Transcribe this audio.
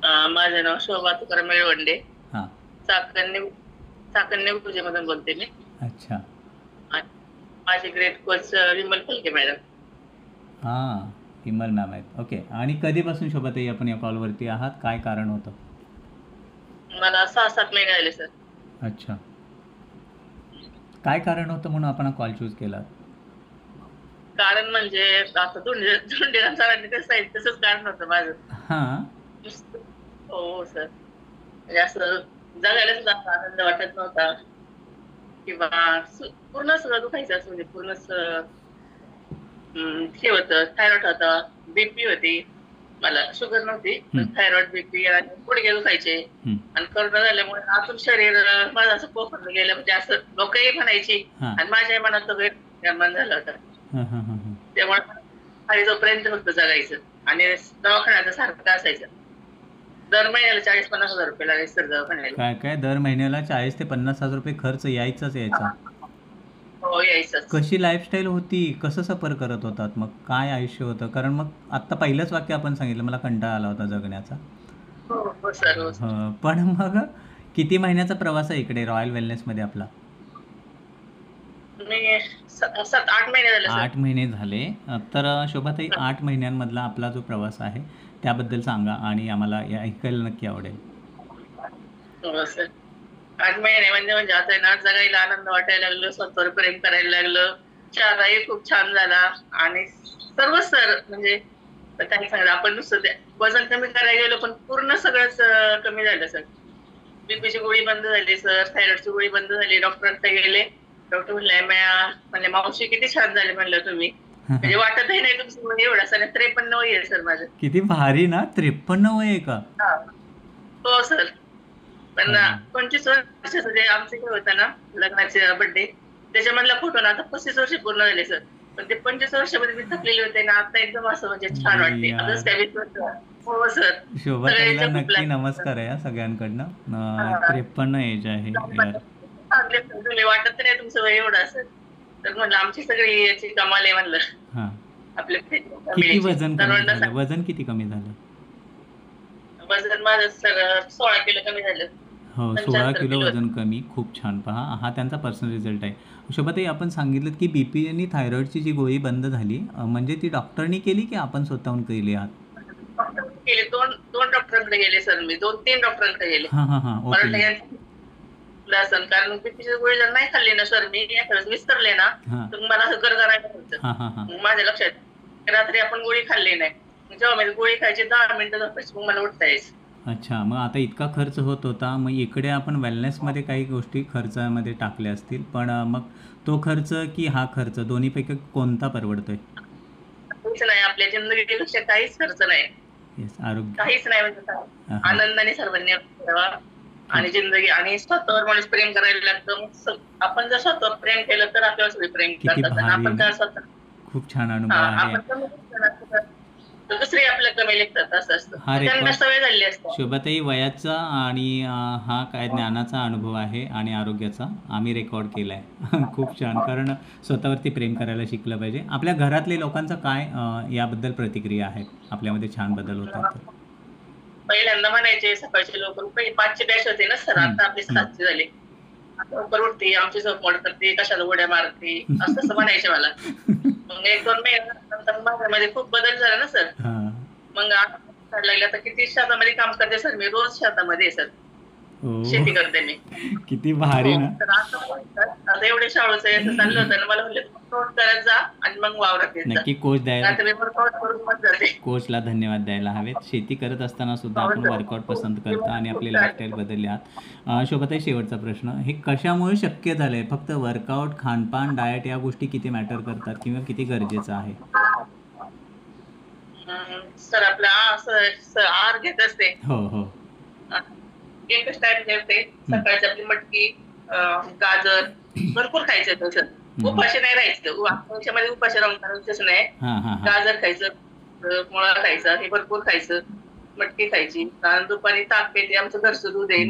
माझं नाव शोभा तुकाराम मेळवंडे. हां. चाकणने चाकणने पूजेमधून बोलते मी. अच्छा. आणि माझे ग्रेट कोच विमल फलके मॅडम. हां. विमल मॅम आहेत. ओके. आणि कधीपासून शोभाताई आपण या कॉलवरती आहात? काय कारण होतं? मला 6-7 महिने झाले सर. अच्छा. काय कारण होतं म्हणून आपण हा कॉल चूज केला? कारण म्हणजे आता धोंडीराम सरांनी कसं आहे तसंच कारण होतं माझं. हां. नुसतं हो सर. म्हणजे असं जगायला सुद्धा असा आनंद वाटत नव्हता किंवा पूर्ण सगळं दुखायचं असं म्हणजे पूर्णच हे होतं, थायरॉइड होता, बीपी होती. मला शुगर नव्हती, पण हं. थायरॉइड, बीपी आणि गुडघे दुखायचे. हं. आणि कोरोना झाल्यामुळे आतून शरीर माझं असं पोखरलं गेलं. म्हणजे असं लोकही म्हणायची हां. आणि माझ्याही मनात तो गैर निर्माण झाला होता. हं, हं, हं, हं. त्यामुळे खाली जोपर्यंत फक्त जगायचं आणि दवाखान्याचं सारखं असायचं. दर महिन्याला 40-50 हजार रुपये लागायचे सर दवाखान्याला. काय काय दर महिन्याला 40,000 ते 50,000 रुपये खर्च यायचाच यायचा. हो, यायचंच. कशी लाईफस्टाईल होती? कसं सफर करत होतात मग? काय आयुष्य होतं? कारण मग आत्ता पहिलंच वाक्य आपण सांगितलं, मला कंटाळा आला होता जगण्याचा. हो हो सर, हो सर. हं. पण मग किती महिन्याचा प्रवास आहे इकडे रॉयल वेलनेसमध्ये आपला? मी 7-8 महिने झाले सर. 8 महिने झाले. तर शोभाताई 8 महिन्यांमधला आपला जो प्रवास आहे त्याबद्दल सांगा आणि आम्हाला हे ऐकायला नक्की आवडेल. हो सर. 8 महिने म्हणजे आता आहे ना जगायला आनंद वाटायला लागलं, स्वतःवर प्रेम करायला लागलं. चहाही खूप छान झाला आणि सर्व सर म्हणजे काय सांगणार आपण नुसतं ते वजन कमी करायला गेलो पण पूर्ण सगळंच कमी झालं सर. बीपीची गोळी बंद झाली सर, थायरॉइडची गोळी बंद झाली. डॉक्टरांकडे गेले. डॉक्टर म्हणले मावशी किती छान झाले म्हणलं तुम्ही. म्हणजे वाटतही नाही तुमचं वय एवढं असं 53 वय आहे सर माझं. किती भारी ना! 53 वय आहे का? हां. हो सर. पण अरे! 25 वर्षाचं जे आमचं हे होतं ना लग्नाचे बर्थडे त्याच्यामधला फोटो ना आता 35 वर्ष पूर्ण झाले सर. पण ते 25 वर्षामध्ये मी थकलेले होते ना आता एकदम असं म्हणजे छान अरे वाटते. आजच यार! काय 20 वर्ष. हो सर. शोभाताईला सगळ्यांच्या खूप नक्की लागतात. नमस्कार आहे हां सगळ्यांकडनं. हां. 53 एज आहे यार. चांगले तुम्ही वाटत नाही तुमचं वय एवढं असेल. तर म्हणलं आमची सगळी याची कमाल आहे म्हणलं. हां. आपल्या किती फॅमिलीची. वजन कमी सर्वांना झालं? वजन किती कमी झालं? वजन माझं सर 16 किलो कमी झालं. हो, 16 75 किलो किलो वजन होतं. कमी. खूप छान. पहा, हा त्यांचा पर्सनल रिझल्ट आहे. शोभाताई आपण सांगितलंत की बीपी आणि थायरॉईडची जी गोळी बंद झाली, म्हणजे ती डॉक्टरनी केली की आपण स्वतःहून केली आहात? गेले 2 डॉक्टरांकडे गेले सर मी. 2-3 डॉक्टरांकडे गेले. हां, हां, हां. मला ओके. वाटलं यांचं असेल कारण बीपीची गोळी जर नाही खाल्ली ना सर मी एखाद्या वेळेस विसरले ना, हां. तर मला असं गरगरायला होतं. हां, हां, हां. मग माझ्या लक्षात रात्री आपण गोळी खाल्ली नाही. जेव्हा मी गोळी खायची 10 मिनिटं झोपायची मग मला उठता यायचं. अच्छा. मग आता इतका खर्च होत होता. मग इकडे आपण वेलनेसमध्ये काही गोष्टी खर्चामध्ये टाकल्या असतील. पण मग तो खर्च की हा खर्च दोन्हीपैकी कोणता परवडतोय? काहीच नाही आपल्या जिंदगीपेक्षा काहीच खर्च नाही. येस. आरोग्य. काहीच नाही म्हणजे काय. हां, हां. आनंदाने सर्वांनी ठेवा खूप आणि जिंदगी आणि स्वतःवर माणूस प्रेम करायला लागतं. मग आपण जर स्वतःवर प्रेम केलं तर आपल्यावर सगळे प्रेम किती करतात आणि भारी आपण ना! जर स्वतः खूप छान अनुभव हां, आहे. आपण कमी लेखतो तर दुसरे आपल्या कमी लेखतात असं असतं. हा मग त्यांना रेकॉर्ड सवय झालेली असते. शोभाताई वयाचा आणि हा काय ज्ञानाचा अनुभव आहे आणि आरोग्याचा आम्ही रेकॉर्ड केला आहे. खूप छान. कारण स्वतःवरती प्रेम करायला शिकलं पाहिजे. आपल्या घरातल्या लोकांचं काय याबद्दल प्रतिक्रिया आहेत? आपल्यामध्ये छान बदल होत आहेत तर? पहिल्यांदा म्हणायचे सकाळचे लवकर पहिले 5ची बॅच होती ना सर, हं, आता आपली हं. 7ची झाली. आता लवकर उठते, आमची झोप मोड करते, कशाला उड्या मारते, असं तसं म्हणायचे मला. मग 1-2 महिन्यानंतर माझ्यामध्ये खूप बदल झाला ना सर. हां. मग आता लागले आता किती शेतामध्ये काम करते सर मी. रोज शेतामध्ये आहे सर. ओह! शेती करते मी. किती हो. भारी ना! तर आता एवढे शाळेचं याचं चाललं होतं ना मला म्हणले वर्कआउट करत जा आणि मग वावरात येत जा. नक्की कोच द्यायला आता मी वर्कआउट करून मग जाते. कोचला धन्यवाद द्यायला हवेत. शेती करत असताना सुद्धा हो आपण सर. वर्कआउट हो. पसंत करता आणि खूप आपली छान. लाईफस्टाईल बदलली आहात. शोभाताई शेवटचा प्रश्न. हे कशामुळे शक्य झालंय? फक्त वर्कआउट, खानपान, डाएट या गोष्टी किती मॅटर करतात किंवा किती गरजेचं आहे? सर आपला असं आहार घेत असते. हो, हो. अ, एकच टाईम जेवते. हं. सकाळची आपली मटकी, गाजर भरपूर खायचं तसं. हं, हं. उपाशी नाही राहायचं. आयुष्यामध्ये उपाशी राहून चालायचंच नाही. हां, हां, हां. गाजर खायचं, मुळा खायचा, हे भरपूर खायचं. मटकी खायची. दुपारी ताक पेते. आमचं घरचं दूध आहे.